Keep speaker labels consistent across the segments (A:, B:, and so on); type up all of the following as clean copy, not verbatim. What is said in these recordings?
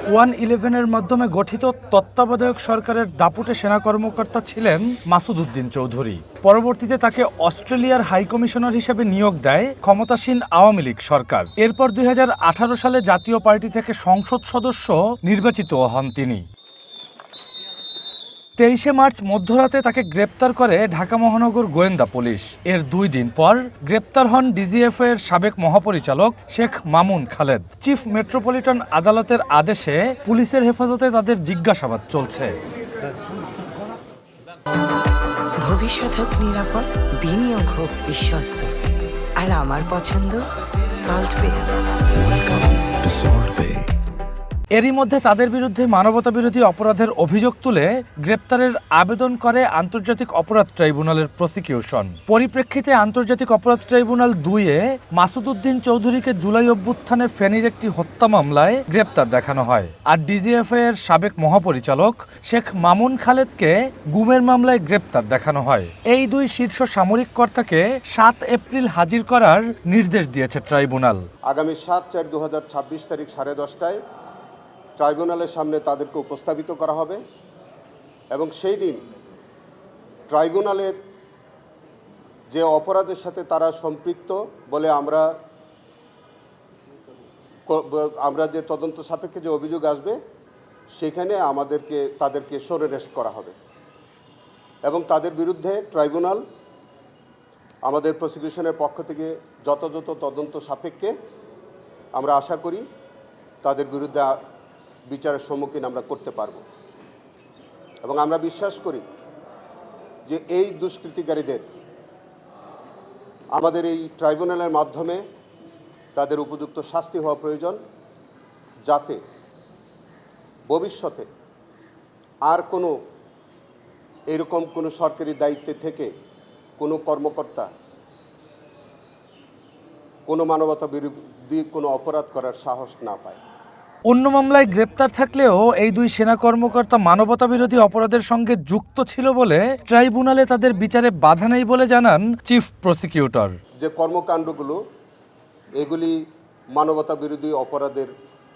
A: 111-এর মাধ্যমে গঠিত তত্ত্বাবধায়ক সরকারের দাপুটে সেনা কর্মকর্তা ছিলেন মাসুদ উদ্দিন চৌধুরী। পরবর্তীতে তাকে অস্ট্রেলিয়ার হাইকমিশনার হিসেবে নিয়োগ দেয় ক্ষমতাসীন আওয়ামী লীগ সরকার। এরপর 2018 সালে জাতীয় পার্টি থেকে সংসদ সদস্য নির্বাচিত হন তিনি। 23 মার্চ মধ্যরাতে তাকে গ্রেপ্তার করে ঢাকা মহানগর গোয়েন্দা পুলিশ। এর 2 দিন পর গ্রেপ্তার হন ডিজিএফআই এর সাবেক মহাপরিচালক শেখ মামুন খালেদ। চিফ মেট্রোপলিটন আদালতের আদেশে পুলিশের হেফাজতে তাদের জিজ্ঞাসাবাদ চলছে।
B: ভবিষ্যৎ হোক নিরাপদ, বিনিয়োগ হোক বিশ্বস্ত, আর আমার পছন্দ সল্ট বে।
A: এরই মধ্যে তাদের বিরুদ্ধে মানবতাবিরোধী অপরাধের অভিযোগ তুলে গ্রেপ্তারের আবেদন করে আন্তর্জাতিক অপরাধ ট্রাইব্যুনালের প্রসিকিউশন। পরিপ্রেক্ষিতে আন্তর্জাতিক অপরাধ ট্রাইব্যুনাল 2-এ মাসুদ উদ্দিন চৌধুরীকে জুলাই অভ্যুত্থানে ফেনীর একটি হত্যা মামলায় গ্রেপ্তার দেখানো হয়, আর ডিজিএফআই এর সাবেক মহাপরিচালক শেখ মামুন খালেদকে গুমের মামলায় গ্রেপ্তার দেখানো হয়। এই 2 শীর্ষ সামরিক কর্তাকে 7 এপ্রিল হাজির করার নির্দেশ দিয়েছে ট্রাইব্যুনাল।
C: আগামী 7/4/2026 তারিখ 10:30টায় ট্রাইব্যুনালের সামনে তাদেরকে উপস্থাপিত করা হবে এবং সেই দিন ট্রাইব্যুনালের যে অপরাধের সাথে তারা সম্পৃক্ত বলে আমরা যে তদন্ত সাপেক্ষে যে অভিযোগ আসবে সেখানে তাদেরকে সরে রেস্ট করা হবে এবং তাদের বিরুদ্ধে ট্রাইব্যুনাল আমাদের প্রসিকিউশনের পক্ষ থেকে যথাযথ তদন্ত সাপেক্ষে আমরা আশা করি তাদের বিরুদ্ধে বিচারের সম্মুখীন আমরা করতে পারব এবং আমরা বিশ্বাস করি যে এই দুষ্কৃতিকারীদের আমাদের এই ট্রাইব্যুনালের মাধ্যমে তাদের উপযুক্ত শাস্তি হওয়া প্রয়োজন, যাতে ভবিষ্যতে আর এরকম কোনো সরকারি দায়িত্বে থেকে কোনো কর্মকর্তা কোনো মানবতা বিরোধী কোনো অপরাধ করার সাহস না পায়।
A: অন্য মামলায় গ্রেপ্তার থাকলেও এই 2 সেনা কর্মকর্তা মানবতাবিরোধী অপরাধের সঙ্গে যুক্ত ছিল বলে ট্রাইব্যুনালে তাদের বিচারে বাধা নেই বলে জানান চিফ প্রসিকিউটর।
C: যে কর্মকাণ্ডগুলো এগুলি মানবতাবিরোধী অপরাধের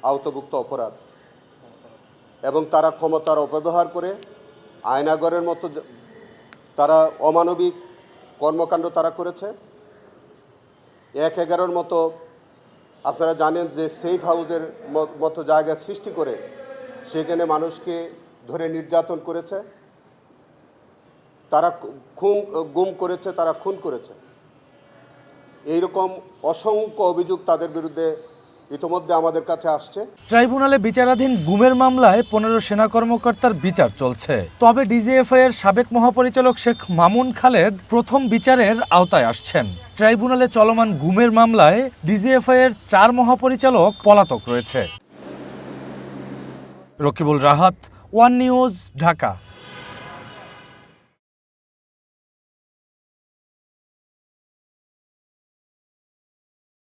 C: আওতাভুক্ত অপরাধ এবং তারা ক্ষমতার অপব্যবহার করে আয়নাগরের মতো তারা অমানবিক কর্মকাণ্ড তারা করেছে। 1/11 মতো আপনারা জানেন যে সেফ হাউসের মতো জায়গা সৃষ্টি করে সেখানে মানুষকে ধরে নির্যাতন করেছে, তারা গুম করেছে, তারা খুন করেছে। এইরকম অসংখ্য অভিযোগ তাদের বিরুদ্ধে ইতিমধ্যে আমাদের কাছে আসছে।
A: ট্রাইব্যুনালে বিচারাধীন গুমের মামলায় 15 সেনা কর্মকর্তার বিচার চলছে। তবে ডিজিএফআই এর সাবেক মহাপরিচালক শেখ মামুন খালেদ প্রথম বিচারের আওতায় আসছেন। ট্রাইব্যুনালে চলমান গুমের মামলায় ডিজিএফআই এর 4 মহাপরিচালক পলাতক রয়েছে। Rakibul Rahat, one news, Dhaka.